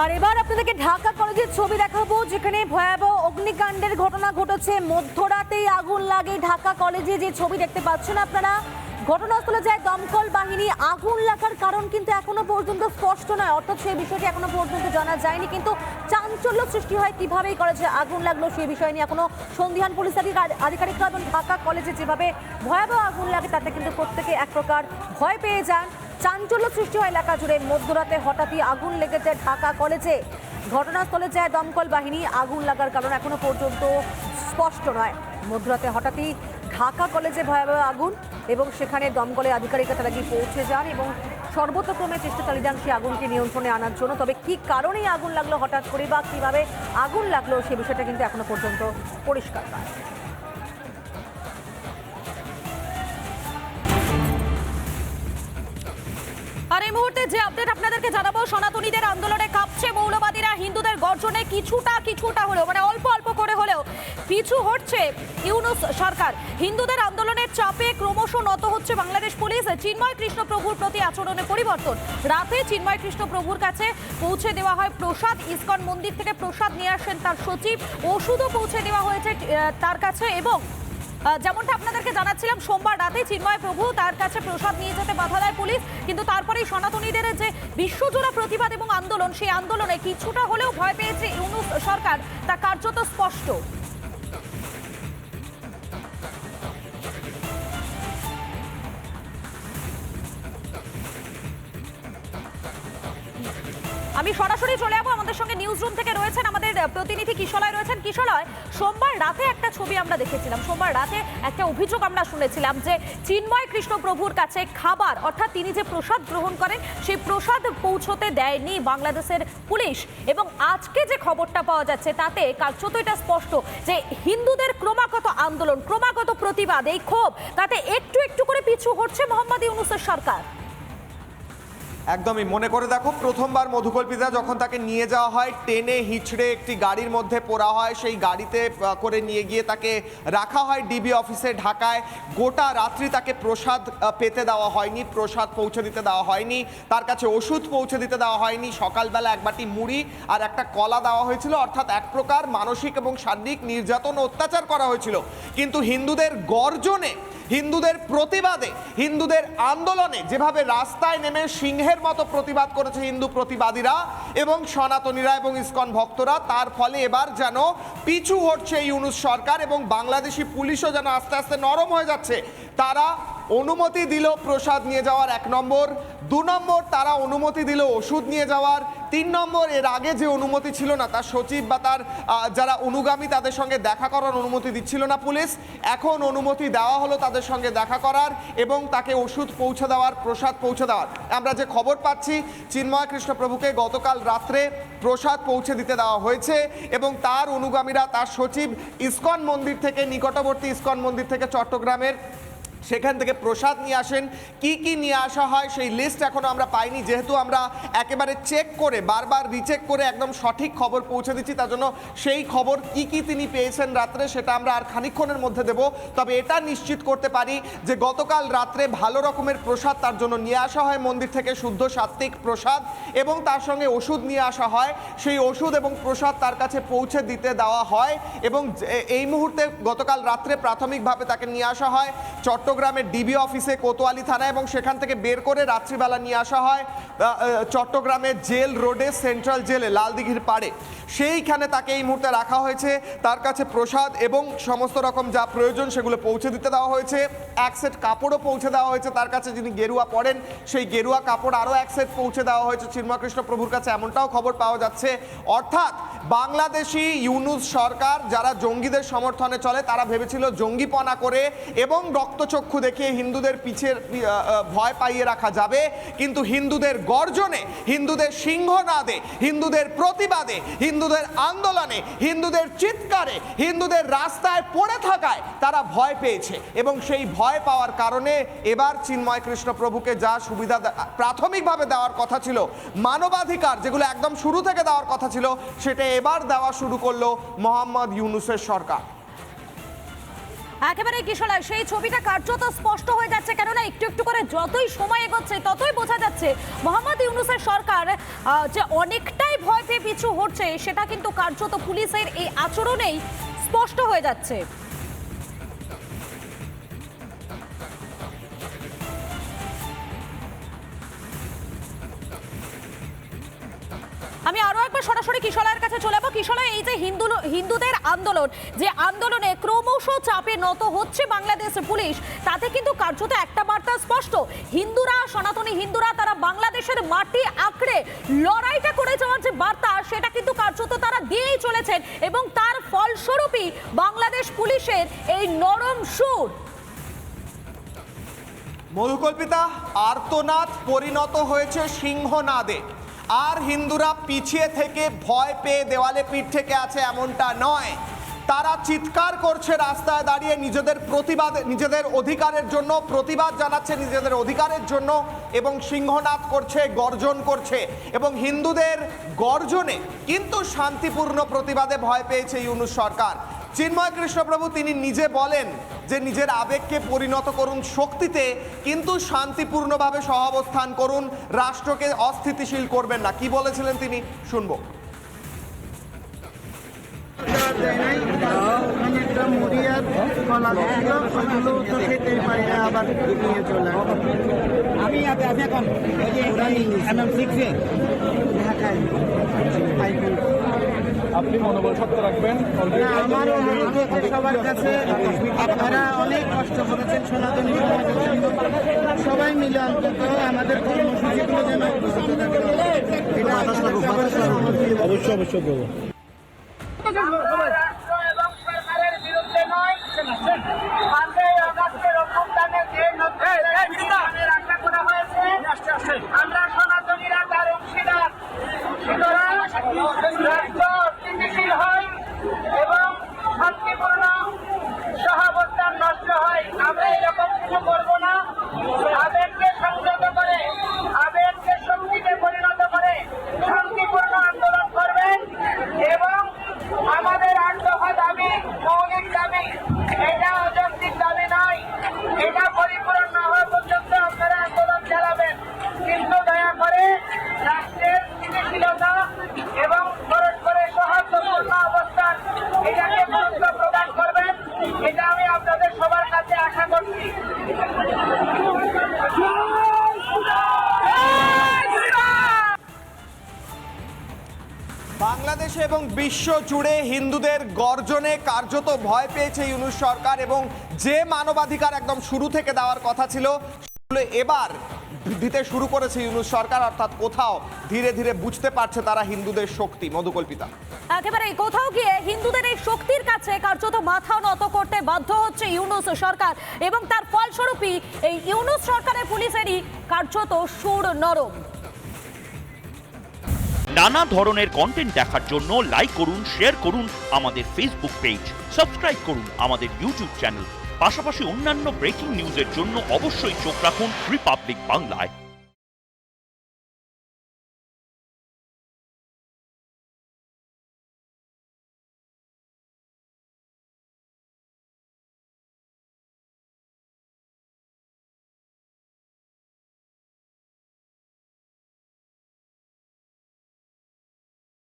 আর এবার আপনাদেরকে ঢাকা কলেজের ছবি দেখাবো, যেখানে ভয়াবহ অগ্নিকাণ্ডের ঘটনা ঘটেছে। মধ্যরাতেই আগুন লাগে ঢাকা কলেজে। যে ছবি দেখতে পাচ্ছেন আপনারা, ঘটনাস্থলে যায় দমকল বাহিনী। আগুন লাগার কারণ কিন্তু এখনো পর্যন্ত স্পষ্ট নয়, অর্থাৎ সেই বিষয়টি এখনো পর্যন্ত জানা যায়নি। কিন্তু চাঞ্চল্য সৃষ্টি হয় কিভাবে এই কলেজে আগুন লাগলো সেই বিষয় নিয়ে এখনো সন্দিহান পুলিশ আধিকারিকরা। এবং ঢাকা কলেজে যেভাবে ভয়াবহ আগুন লাগে তাতে কিন্তু প্রত্যেকে এক প্রকার ভয় পেয়ে যান। চাঞ্চল্য সৃষ্টি হয় এলাকা জুড়ে। মধ্যরাতে হঠাৎই আগুন লেগেছে ঢাকা কলেজে। ঘটনাস্থলে যায় দমকল বাহিনী। আগুন লাগার কারণ এখনো পর্যন্ত স্পষ্ট নয়। মধ্যরাতে হঠাৎই ঢাকা কলেজে ভয়াবহ আগুন, এবং সেখানে দমকলের আধিকারিকরা তারা গিয়ে পৌঁছে যান এবং সর্বতক্রমে চেষ্টা চালিয়ে যান সেই আগুনকে নিয়ন্ত্রণে আনার জন্য। তবে কী কারণেই আগুন লাগলো হঠাৎ করে বা কীভাবে আগুন লাগলো সে বিষয়টা কিন্তু এখনো পর্যন্ত পরিষ্কার নয়। আর এই মুহূর্তে যে আপডেট আপনাদেরকে জানাবো, সনাতনীদের আন্দোলনে কাঁপছে মৌলবাদীরা। হিন্দুদের গর্জনে কিছুটা হলেও, মানে অল্প অল্প করে হলেও পিছু হটছে ইউনূস সরকার। হিন্দুদের আন্দোলনের চাপে ক্রমশ নত হচ্ছে বাংলাদেশ পুলিশ। চিন্ময় কৃষ্ণ প্রভুর প্রতি আচরণে পরিবর্তন। রাতে চিন্ময় কৃষ্ণ প্রভুর কাছে পৌঁছে দেওয়া হয় প্রসাদ। ইসকন মন্দির থেকে প্রসাদ নিয়ে আসেন তার সচিব। ওষুধও পৌঁছে দেওয়া হয়েছে তার কাছে। এবং যেমনটা আপনাদেরকে জানাচ্ছিলাম, সোমবার রাতে চিন্ময় প্রভু তার কাছে প্রসাদ নিয়ে যেতে বাধা দেয় পুলিশ। কিন্তু তারপরেই সনাতনীদের যে বিশ্বজোড়া প্রতিবাদ এবং আন্দোলন, সেই আন্দোলনে কিছুটা হলেও ভয় পেয়েছে ইউনূস সরকার, তা কার্যত স্পষ্ট। আমি সরাসরি চলে যাবো, আমাদের সঙ্গে নিউজ রুম থেকে রয়েছেন আমাদের প্রতিনিধি কিশলয় রয়েছেন। কিশলয়, সোমবার রাতে একটা ছবি আমরা দেখেছিলাম, সোমবার রাতে একটা অভিযোগ আমরা শুনেছিলাম যে চিন্ময় কৃষ্ণ প্রভুর কাছে খাবার, অর্থাৎ তিনি যে প্রসাদ গ্রহণ করেন সেই প্রসাদ পৌঁছতে দেয়নি বাংলাদেশের পুলিশ। এবং আজকে যে খবরটা পাওয়া যাচ্ছে তাতে কার্যত এটা স্পষ্ট যে হিন্দুদের ক্রমাগত আন্দোলন, ক্রমাগত প্রতিবাদ, এই ক্ষোভ, তাতে একটু একটু করে পিছু হটছে মোহাম্মদ ইউনূসের সরকার। একদমই মনে করে দেখো, প্রথমবার মধুকল্পিতা যখন তাকে নিয়ে যাওয়া হয় টেনে হিচড়ে একটি গাড়ির মধ্যে পোড়া হয়, সেই গাড়িতে করে নিয়ে গিয়ে তাকে রাখা হয় ডিবি অফিসে ঢাকায়। গোটা রাত্রি তাকে প্রসাদ পেতে দেওয়া হয়নি, প্রসাদ পৌঁছে দিতে দেওয়া হয়নি, তার কাছে ওষুধ পৌঁছে দিতে দেওয়া হয়নি। সকালবেলা এক বাটি মুড়ি আর একটা কলা দেওয়া হয়েছিল, অর্থাৎ এক প্রকার মানসিক এবং শারীরিক নির্যাতন অত্যাচার করা হয়েছিল। কিন্তু হিন্দুদের গর্জনে, হিন্দুদের প্রতিবাদে, হিন্দুদের আন্দোলনে যেভাবে রাস্তায় নেমে সিংহের মতো প্রতিবাদ করেছে হিন্দু প্রতিবাদীরা এবং সনাতনীরা এবং ইসকন ভক্তরা, তার ফলে এবার যেন পিছু হটছে ইউনূস সরকার এবং বাংলাদেশি পুলিশও যেন আস্তে আস্তে নরম হয়ে যাচ্ছে। তারা অনুমতি দিল প্রসাদ নিয়ে যাওয়ার, 1 নম্বর। 2 নম্বর, তারা অনুমতি দিল ওষুধ নিয়ে যাওয়ার। 3 নম্বর, এর আগে যে অনুমতি ছিল না, তার সচিব বা তার যারা অনুগামী তাদের সঙ্গে দেখা করার অনুমতি দিচ্ছিল না পুলিশ, এখন অনুমতি দেওয়া হলো তাদের সঙ্গে দেখা করার এবং তাকে ওষুধ পৌঁছে দেওয়ার, প্রসাদ পৌঁছে দেওয়ার। আমরা যে খবর পাচ্ছি, চিন্ময় কৃষ্ণ প্রভুকে গতকাল রাত্রে প্রসাদ পৌঁছে দিতে দেওয়া হয়েছে এবং তার অনুগামীরা, তার সচিব ইসকন মন্দির থেকে, নিকটবর্তী ইসকন মন্দির থেকে চট্টগ্রামের, সেখান থেকে প্রসাদ নিয়ে আসেন। কি কি নিয়ে আসা হয় সেই লিস্ট এখনো আমরা পাইনি, যেহেতু আমরা একেবারে চেক করে, বারবার রিচেক করে একদম সঠিক খবর পৌঁছে দিচ্ছি, তার জন্য সেই খবর কি কি তিনি পেয়েছেন রাত্রে সেটা আমরা আর খানিকক্ষণের মধ্যে দেব। তবে এটা নিশ্চিত করতে পারি যে গতকাল রাত্রে ভালো রকমের প্রসাদ তার জন্য নিয়ে আসা হয় মন্দির থেকে, শুদ্ধ সাত্ত্বিক প্রসাদ, এবং তার সঙ্গে ওষুধ নিয়ে আসা হয়। সেই ওষুধ এবং প্রসাদ তার কাছে পৌঁছে দিতে দেওয়া হয় এবং এই মুহূর্তে গতকাল রাত্রে প্রাথমিকভাবে তাকে নিয়ে আসা হয় চট্টগ্রামের ডিবি অফিসে, কোতোয়ালি থানায়, এবং সেখান থেকে বের করে রাত্রিবেলা নিয়ে আসা হয় চট্টগ্রামের জেল রোডে, সেন্ট্রাল জেলে, লালদিঘির পাড়ে। সেইখানে তাকে এই মুহূর্তে রাখা হয়েছে। তার কাছে প্রসাদ এবং সমস্ত রকম যা প্রয়োজন সেগুলো পৌঁছে দিতে দেওয়া হয়েছে। 1 সেট কাপড়ও পৌঁছে দেওয়া হয়েছে তার কাছে, যিনি গেরুয়া পরেন সেই গেরুয়া কাপড় আরও 1 সেট পৌঁছে দেওয়া হয়েছে চিন্ময় কৃষ্ণ প্রভুর কাছে, এমনটাও খবর পাওয়া যাচ্ছে। অর্থাৎ বাংলাদেশি ইউনূস সরকার, যারা জঙ্গিদের সমর্থনে চলে, তারা ভেবেছিল জঙ্গিপনা করে এবং রক্তচক্ষু দেখিয়ে হিন্দুদের পিছের ভয় পাইয়ে রাখা যাবে, কিন্তু হিন্দুদের গর্জনে, হিন্দুদের সিংহনাদে, হিন্দুদের প্রতিবাদে, হিন্দুদের আন্দোলনে, হিন্দুদের চিৎকারে, হিন্দুদের রাস্তায় পড়ে থাকায় তারা ভয় পেয়েছে এবং সেই ভয় পাওয়ার কারণে এবার চিন্ময় কৃষ্ণ প্রভুকে যা সুবিধা প্রাথমিকভাবে দেওয়ার কথা ছিল, মানবাধিকার যেগুলো একদম শুরু থেকে দেওয়ার কথা ছিল, সেটা এবার দেওয়া শুরু করলো মোহাম্মদ ইউনূসের সরকার। একেবারে কিশোরা সেই ছবিটা কার্যত স্পষ্ট হয়ে যাচ্ছে, কেননা একটু একটু করে যতই সময় এগোচ্ছে ততই বোঝা যাচ্ছে মোহাম্মদ ইউনূসের সরকার যে অনেকটাই ভয় পেয়ে পিছু হচ্ছে, সেটা কিন্তু কার্যত পুলিশের এই আচরণেই স্পষ্ট হয়ে যাচ্ছে। আমি আরো একবার সরাসরি কিশোরের কাছে চলে যাবো। কিশোর, এই যে হিন্দুদের আন্দোলন, যে আন্দোলনে ক্রমশ চাপে নত হচ্ছে বাংলাদেশ পুলিশ, তাতে কিন্তু কার্যত একটা বার্তা স্পষ্ট, হিন্দুরা, সনাতনী হিন্দুরা তারা বাংলাদেশের মাটি আঁকড়ে লড়াইটা করে যাওয়ার যে বার্তা, সেটা কিন্তু কার্যত তারা দিয়েই চলেছেন, এবং তার ফলস্বরূপই বাংলাদেশ পুলিশের এই নরম সুর। মধুকল্পিতা, আর্তনাদ পরিণত হয়েছে সিংহনাদে। আর হিন্দুরা পিছিয়ে থেকে ভয় পেয়ে দেওয়ালে পিঠ থেকে আছে এমনটা নয়, তারা চিৎকার করছে রাস্তায় দাঁড়িয়ে নিজেদের প্রতিবাদ, নিজেদের অধিকারের জন্য প্রতিবাদ জানাচ্ছে, নিজেদের অধিকারের জন্য, এবং সিংহনাদ করছে, গর্জন করছে। এবং হিন্দুদের গর্জনে কিন্তু শান্তিপূর্ণ প্রতিবাদে ভয় পেয়েছে ইউনূস সরকার। চিন্ময় কৃষ্ণপ্রভু তিনি নিজে বলেন যে নিজের আবেগকে পরিণত করুন শক্তিতে, কিন্তু শান্তিপূর্ণভাবে সহাবস্থান করুন, রাষ্ট্রকে অস্থিতিশীল করবেন না। কি বলেছিলেন তিনি, শুনবো। আমি এখন আপনি মনোবল শক্ত রাখবেন। আমার অনুরোধ হচ্ছে সবার কাছে, আপনারা অনেক কষ্ট করেছেন সনাতনী সমাজের জন্য, সবাই মিলে অন্তত আমাদের কর্মসূচিগুলো যেন অবশ্যই অবশ্যই দেবো। আমরা সনাতনীরা তার অংশীদার, রাষ্ট্র অস্থিতিশীল হয় এবং শান্তিপূর্ণ সহাবস্থান নষ্ট হয়। আমরা এরকম কিছু করবো না। আবেগকে সংযত করে, আবেগকে শক্তিতে পরিণত করে শান্তিপূর্ণ আন্দোলন করবেন, এবং আমাদের 8 দফা দাবি মৌলিক দাবি, এটা অযৌক্তিক দাবি নয়, এটা পরিপূরণ না হওয়া পর্যন্ত আপনারা আন্দোলন চালাবেন। কিন্তু দয়া করে রাষ্ট্রের স্থিতিশীলতা এবং পরস্পরের সৌহার্দ্যপূর্ণ অবস্থান, এটাকে গুরুত্ব প্রদান করবেন, এটা আমি আপনাদের সবার কাছে আশা করছি। বাংলাদেশে এবং বিশ্ব জুড়ে হিন্দুদের গর্জনে কার্যত ভয় পেয়েছে ইউনূস সরকার, এবং যে মানবাধিকার একদম শুরু থেকে দেওয়ার কথা ছিল সেগুলো এবার দিতে শুরু করেছে ইউনূস সরকার। অর্থাৎ কোথাও ধীরে ধীরে বুঝতে পারছে তারা হিন্দুদের শক্তি। মধুকল্পিতা, একেবারে কোথাও গিয়ে হিন্দুদের এই শক্তির কাছে কার্যত মাথা নত করতে বাধ্য হচ্ছে ইউনূস সরকার, এবং তার ফলস্বরূপই এই ইউনূস সরকারের পুলিশেরই কার্যত সুর নরম। নানা ধরনের কন্টেন্ট দেখার জন্য লাইক করুন, শেয়ার করুন আমাদের ফেসবুক পেজ, সাবস্ক্রাইব করুন আমাদের ইউটিউব চ্যানেল। পাশাপাশি অন্যান্য ব্রেকিং নিউজের জন্য অবশ্যই চোখ রাখুন রিপাবলিক বাংলায়।